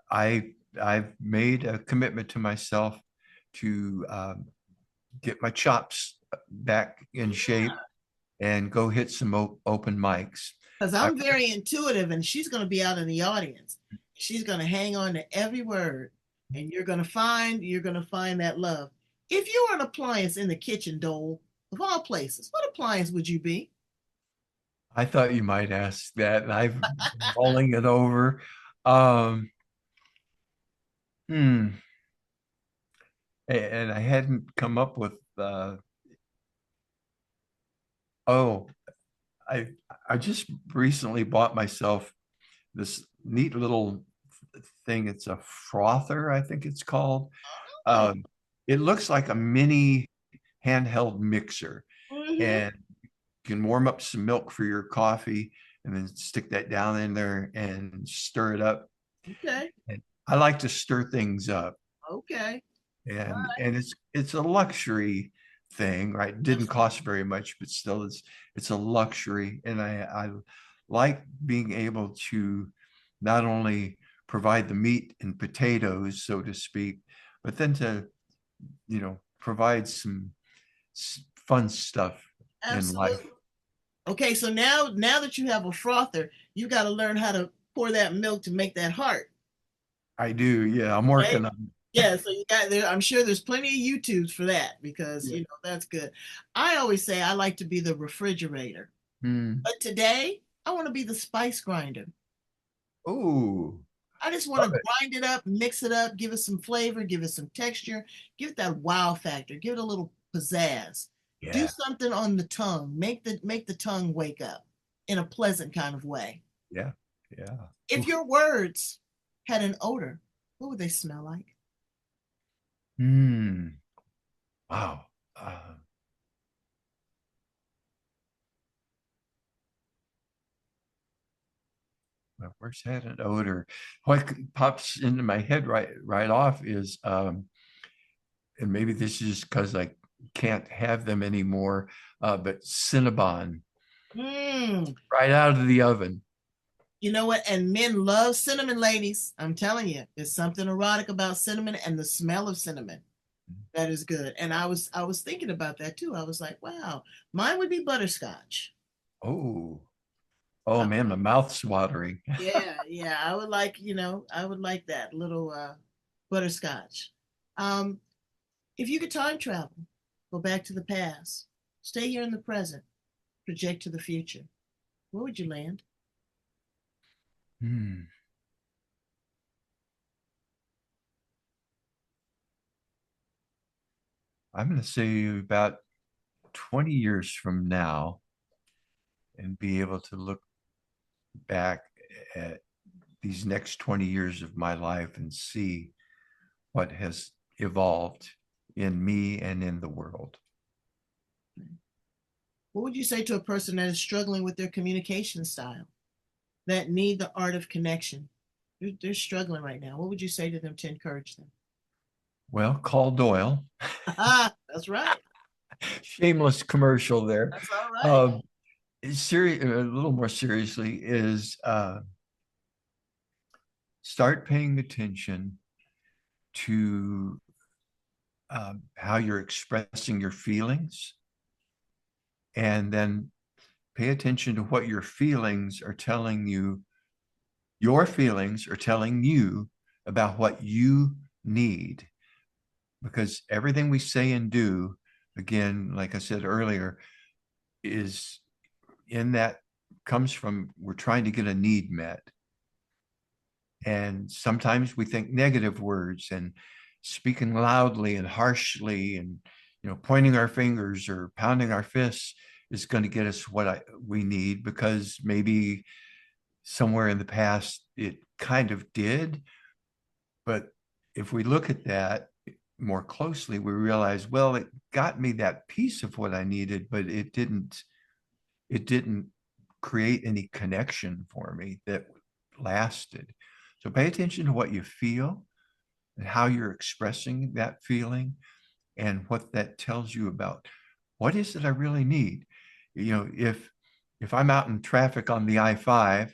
I've made a commitment to myself to get my chops back in shape and go hit some open mics. because I I'm very intuitive and she's going to be out in the audience. She's going to hang on to every word and you're going to find that love. If you were an appliance in the kitchen, Dole, of all places, what appliance would you be? I thought you might ask that, and I've been mulling it over. Um, hmm, and I hadn't come up with. Oh, I I just recently bought myself this neat little thing. It's a frother, I think it's called. Oh, Um, it looks like a mini handheld mixer, mm-hmm. and you can warm up some milk for your coffee, and then stick that down in there and stir it up. Okay. And I like to stir things up, Okay. and it's a luxury thing, right? It didn't Absolutely. cost very much, but still it's a luxury, and I like being able to not only provide the meat and potatoes, so to speak, but then to provide some fun stuff in life. Absolutely. Okay, so now that you have a frother, you got to learn how to pour that milk to make that heart. I do, yeah. I'm Okay. working on Yeah, so you got there. I'm sure there's plenty of YouTubes for that because it. that's good. I always say I like to be the refrigerator, Hmm. but today I want to be the spice grinder. Oh. I just want Love to it. grind it up, mix it up, give it some flavor, give it some texture, give it that wow factor, give it a little pizzazz. Do Yeah. something on the tongue. Make the tongue wake up in a pleasant kind of way. Yeah. Yeah. If Oof. your words had an odor, what would they smell like? Hmm. Wow. My worst had an odor. What pops into my head right off is, and maybe this is because I can't have them anymore, but Cinnabon Mm, right out of the oven. you know what? And men love cinnamon, ladies. I'm telling you, there's something erotic about cinnamon and the smell of cinnamon. That is good. And I was thinking about that too. I was like, wow, mine would be butterscotch. Oh, oh I, man, my mouth's watering. yeah, yeah. I would like that little butterscotch. Um, if you could time travel, go back to the past, stay here in the present, project to the future, where would you land? Hmm. I'm going to say about 20 years from now and be able to look back at these next 20 years of my life and see what has evolved in me and in the world. What would you say to a person that is struggling with their communication style, that need the art of connection? They're struggling right now. What would you say to them to encourage them? Well, call Doyle. That's right. Shameless commercial there. That's all right. Um, a little more seriously, is start paying attention to how you're expressing your feelings, and then pay attention to what your feelings are telling you. Your feelings are telling you about what you need, because everything we say and do, again, like I said earlier, is in that comes from we're trying to get a need met. And sometimes we think negative words and speaking loudly and harshly and pointing our fingers or pounding our fists is going to get us we need, because maybe somewhere in the past it kind of did. But if we look at that more closely, we realize, well, it got me that piece of what I needed, but it didn't create any connection for me that lasted. So pay attention to what you feel and how you're expressing that feeling and what that tells you about what is it I really need. If I'm out in traffic on the I-5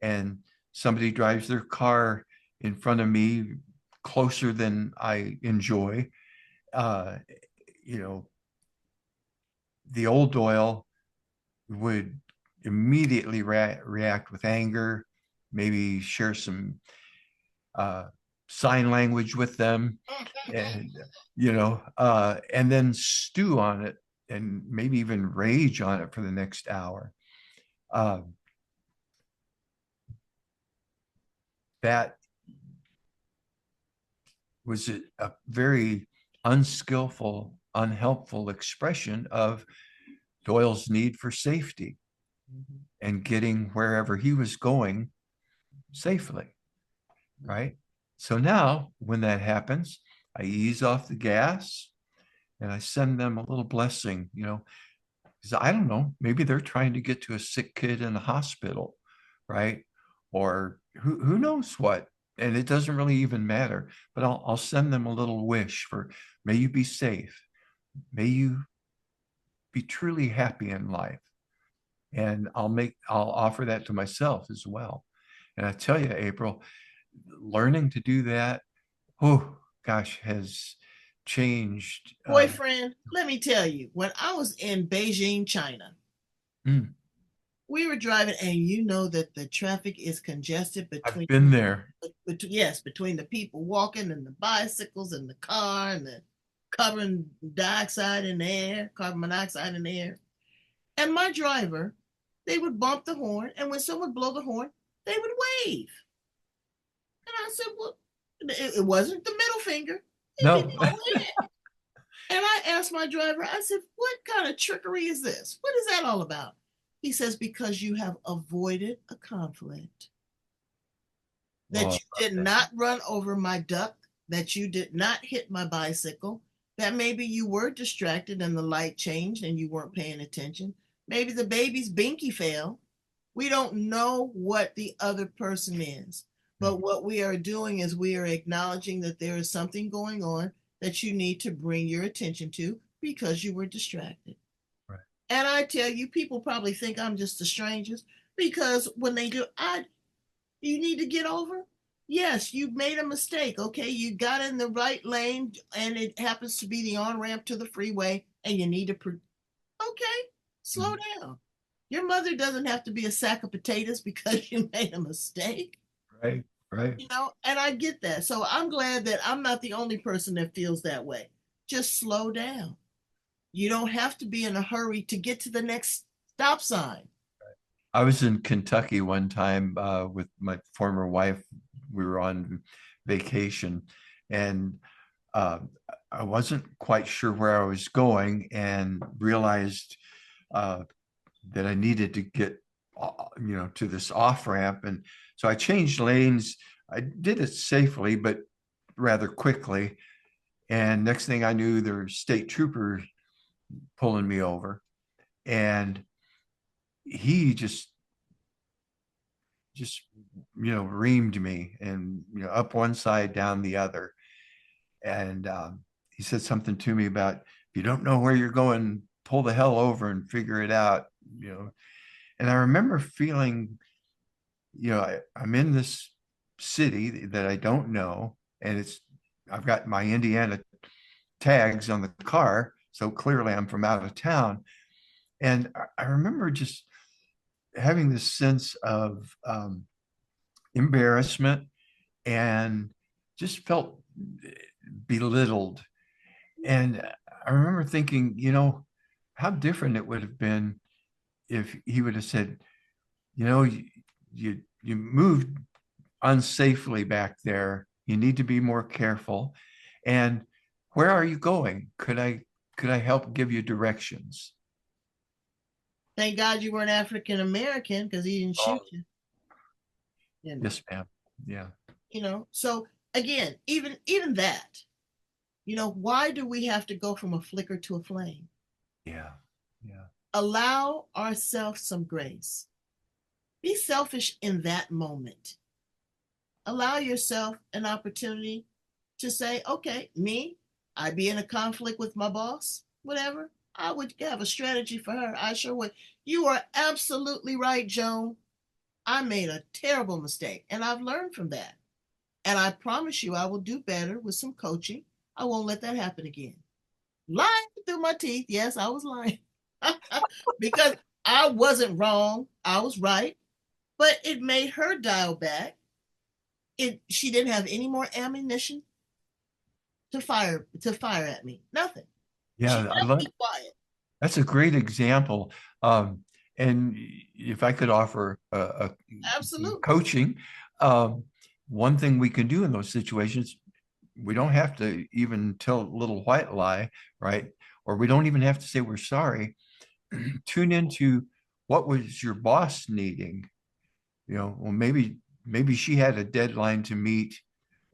and somebody drives their car in front of me closer than I enjoy, uh, you know, the old Doyle would immediately react with anger, maybe share some uh, sign language with them, and and then stew on it and maybe even rage on it for the next hour. Uh, that was a very unskillful, unhelpful expression of Doyle's need for safety Mhm. and getting wherever he was going safely, right? So now when that happens, I ease off the gas and I send them a little blessing, because I don't know, maybe they're trying to get to a sick kid in the hospital, right? Or who knows what. And it doesn't really even matter, but I'll send them a little wish for, may you be safe. May you be truly happy in life. And I'll offer that to myself as well. And I tell you, April, learning to do that, oh gosh, has changed. Boyfriend, let me tell you, when I was in Beijing, China, Mm, we were driving, and you know that the traffic is congested I've between, been there. yes, between the people walking and the bicycles and the car and the carbon dioxide in the air, carbon monoxide in the air. And my driver, they would bump the horn, and when someone would blow the horn, they would wave. And I said, well, it wasn't the middle finger. It didn't No. go in. And I asked my driver, I said, what kind of trickery is this? What is that all about? He says, because you have avoided a conflict, that Oh, you did not run over my duck, that you did not hit my bicycle, that maybe you were distracted and the light changed and you weren't paying attention. Maybe the baby's binky fell. We don't know what the other person is. But what we are doing is we are acknowledging that there is something going on that you need to bring your attention to because you were distracted. right. And I tell you, people probably think I'm just the strangest because when they do, you need to get over. Yes, you made a mistake. Okay, you got in the right lane and it happens to be the on ramp to the freeway and you need to, okay, slow down. Your mother doesn't have to be a sack of potatoes because you made a mistake, Right, right. and I get that. So I'm glad that I'm not the only person that feels that way. Just slow down. You don't have to be in a hurry to get to the next stop sign. I was in Kentucky one time with my former wife. We were on vacation, and uh, I wasn't quite sure where I was going, and realized uh, that I needed to get, to this off ramp, and so I changed lanes. I did it safely, but rather quickly. And next thing I knew, there were state troopers pulling me over, and he just reamed me, and up one side down the other. And he said something to me about, if you don't know where you're going, pull the hell over and figure it out. And I remember feeling, I'm in this city that I don't know, and I've got my Indiana tags on the car, so clearly I'm from out of town. And I remember just having this sense of embarrassment, and just felt belittled. And I remember thinking, how different it would have been if he would have said, you moved unsafely back there. You need to be more careful. And where are you going? Could I help give you directions? Thank God you weren't African American because he didn't shoot Oh, you. You know, yes, ma'am. Yeah. So again, even that, why do we have to go from a flicker to a flame? Yeah. Yeah. Allow ourselves some grace. Be selfish in that moment. Allow yourself an opportunity to say, okay, me, I'd be in a conflict with my boss, whatever. I would have a strategy for her. I sure would. You are absolutely right, Joan. I made a terrible mistake and I've learned from that. And I promise you, I will do better with some coaching. I won't let that happen again. Lying through my teeth. Yes, I was lying because I wasn't wrong. I was right. But it made her dial back. She didn't have any more ammunition to fire at me. Nothing. She Yeah. left me quiet. That's a great example. And if I could offer Absolutely. coaching, um, one thing we can do in those situations, we don't have to even tell a little white lie, right? Or we don't even have to say we're sorry. Tune into what was your boss needing. Well, maybe she had a deadline to meet.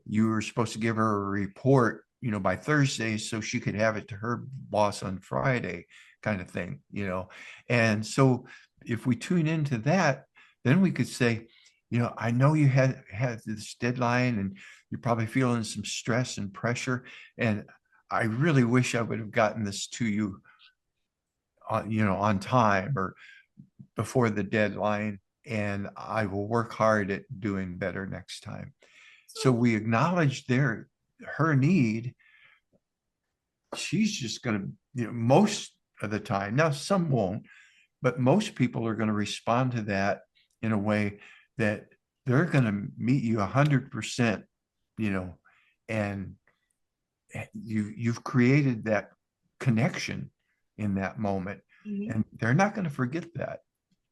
You were supposed to give her a report, by Thursday, so she could have it to her boss on Friday, kind of thing. And so if we tune into that, then we could say, I know you had this deadline, and you're probably feeling some stress and pressure, and I really wish I would have gotten this to you on time or before the deadline, and I will work hard at doing better next time. So So, we acknowledge her need. She's just going to, most of the time, now some won't, but most people are going to respond to that in a way that they're going to meet you 100%, you know, and you've created that connection in that moment, mhm. and they're not going to forget that.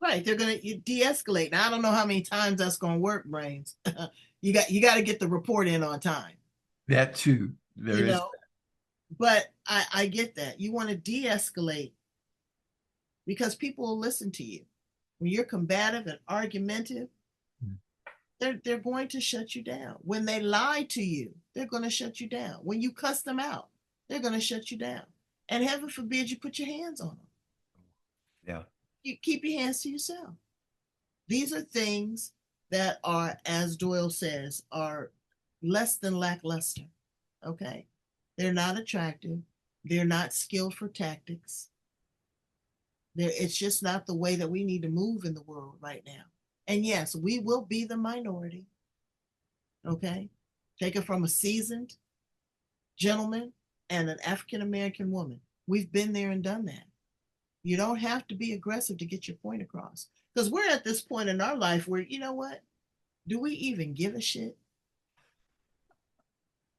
Right. They're going to de-escalate. Now, I don't know how many times that's going to work, brains. You got to get the report in on time, That too. There you is. know. But I get that. You want to de-escalate because people will listen to you. When you're combative and argumentative, they're going to shut you down. When they lie to you, they're going to shut you down. When you cuss them out, they're going to shut you down. And heaven forbid you put your hands on them. Yeah. You keep your hands to yourself. These are things that are, as Doyle says, are less than lackluster. Okay. They're not attractive. They're not skilled for tactics. It's just not the way that we need to move in the world right now. And yes, we will be the minority. Okay. Take it from a seasoned gentleman and an African American woman. We've been there and done that. You don't have to be aggressive to get your point across. Because we're at this point in our life where, you know what? Do we even give a shit?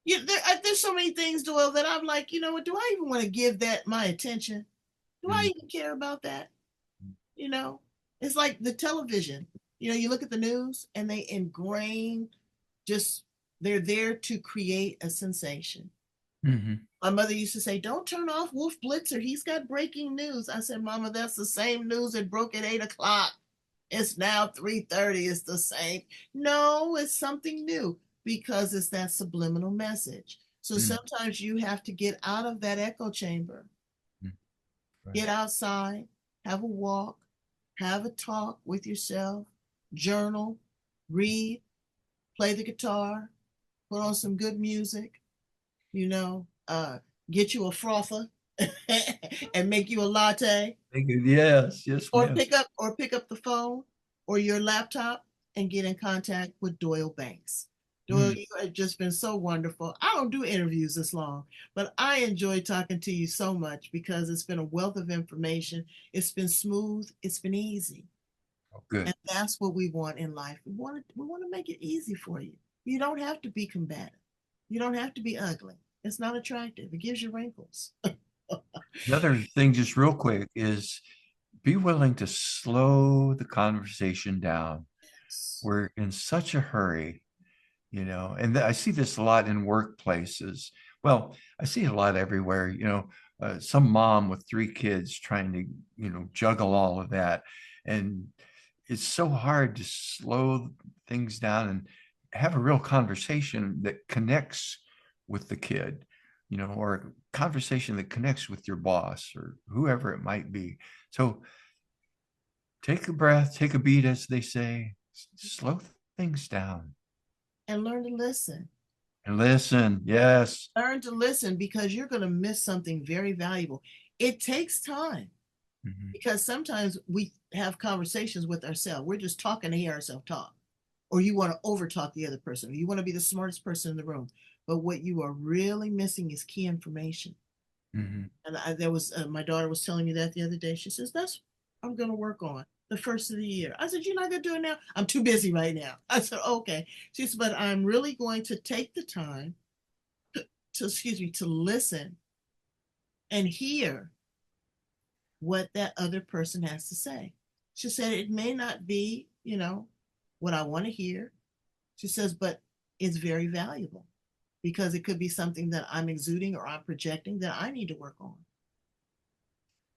There's so many things, Doyle, that I'm like, you know what? Do I even want to give that my attention? Do I Mhm. even care about that? You know, it's like the television. You look at the news and they ingrain just, they're there to create a sensation. Mhm. My mother used to say, "Don't turn off Wolf Blitzer. He's got breaking news." I said, "Mama, that's the same news that broke at 8 o'clock. It's now 3:30. It's the same." No, it's something new because it's that subliminal message. So Mhm. sometimes you have to get out of that echo chamber, Mhm. Right. get outside, have a walk, have a talk with yourself, journal, read, play the guitar, put on some good music, you know, get you a frother and make you a latte, Thank you. Yes, yes, or ma'am. pick up the phone or your laptop and get in contact with Doyle Banks. Doyle, Mm. you have just been so wonderful. I don't do interviews this long, but I enjoy talking to you so much because it's been a wealth of information. It's been smooth. It's been easy. Oh, good. And that's what we want in life. We want to make it easy for you. You don't have to be combative. You don't have to be ugly. It's not attractive. It gives you wrinkles. Another thing, just real quick, is be willing to slow the conversation down. We're in such a hurry, and I see this a lot in workplaces. Well, I see it a lot everywhere, some mom with 3 kids trying to, juggle all of that. And it's so hard to slow things down and have a real conversation that connects with the kid, or a conversation that connects with your boss or whoever it might be. So take a breath, take a beat, as they say, slow things down And learn to listen. and listen. Yes. Learn to listen because you're going to miss something very valuable. It takes time Mhm. because sometimes we have conversations with ourselves. We're just talking to hear ourselves talk, or you want to overtalk the other person, or you want to be the smartest person in the room. But what you are really missing is key information. Mhm. And there was my daughter was telling me that the other day. She says, "That's what I'm going to work on the first of the year." I said, "You're not going to do it now. I'm too busy right now." I said, "Okay." She said, "But I'm really going to take the time to listen and hear what that other person has to say." She said, "It may not be, what I want to hear." She says, "But it's very valuable because it could be something that I'm exuding or I'm projecting that I need to work on."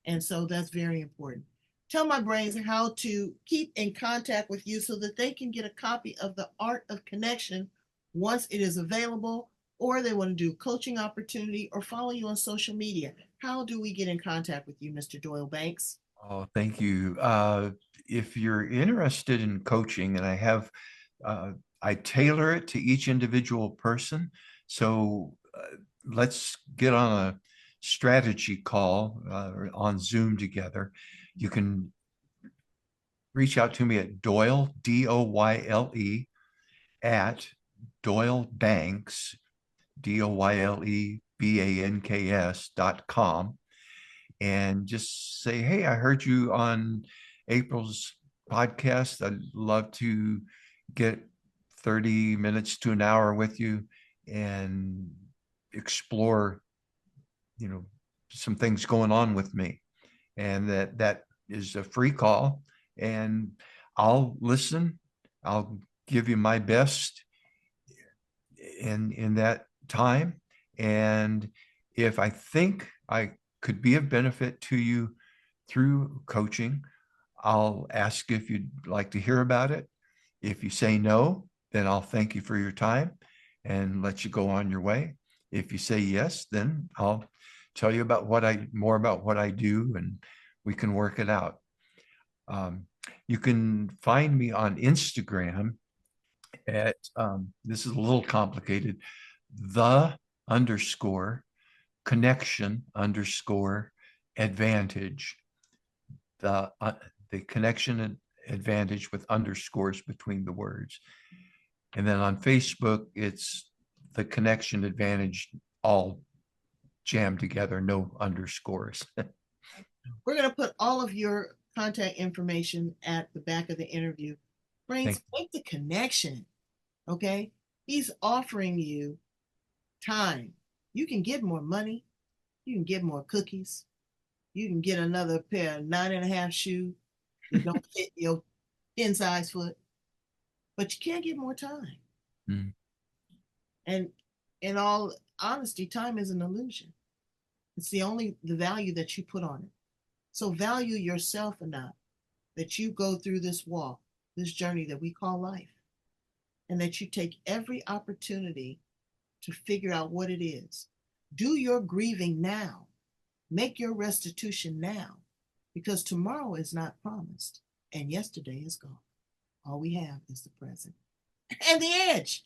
And so that's very important. Tell my brains how to keep in contact with you so that they can get a copy of The Art of Connection once it is available, or they want to do coaching opportunity or follow you on social media. How do we get in contact with you, Mr. Doyle Banks? Oh, thank you. If you're interested in coaching, and uh, I tailor it to each individual person. So let's get on a strategy call on Zoom together. You can reach out to me at Doyle, Doyle, at Doyle Banks, DoyleBanks.com, and just say, "Hey, I heard you on April's podcast. I'd love to get 30 minutes to an hour with you and explore, you know, some things going on with me." And that is a free call. and I'll listen. I'll give you my best in that time. And if I think I could be of benefit to you through coaching, I'll ask if you'd like to hear about it. If you say no, then I'll thank you for your time and let you go on your way. If you say yes, then I'll tell you about more about what I do, and we can work it out. You can find me on Instagram at, this is a little complicated, the underscore connection underscore advantage. The connection advantage with underscores between the words. And then on Facebook, it's the connection advantage, all jammed together, no underscores. We're going to put all of your contact information at the back of the interview. Brains, make the connection. Okay. He's offering you time. You can get more money. You can get more cookies. You can get another pair of 9.5 shoes that don't fit your 10 size foot, but you can't get more time. Mm. And in all honesty, time is an illusion. It's the value that you put on it. So value yourself enough that you go through this walk, this journey that we call life, and that you take every opportunity to figure out what it is. Do your grieving now. Make your restitution now, because tomorrow is not promised and yesterday is gone. All we have is the present and the edge.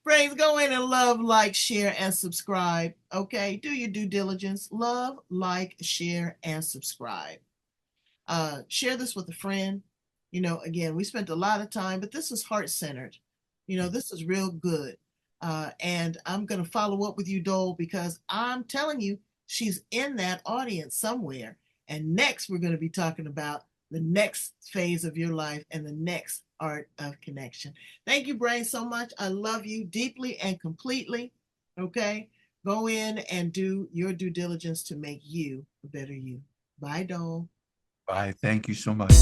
Brains, go in and love, like, share, and subscribe. Okay, do your due diligence. Love, like, share, and subscribe. Share this with a friend. Again, we spent a lot of time, but this is heart-centered. This is real good. And I'm going to follow up with you, Doyle, because I'm telling you, she's in that audience somewhere. And next, we're going to be talking about the next phase of your life and the next art of connection. Thank you, Brain, so much. I love you deeply and completely. Okay? Go in and do your due diligence to make you a better you. Bye, Doyle. Bye. Thank you so much.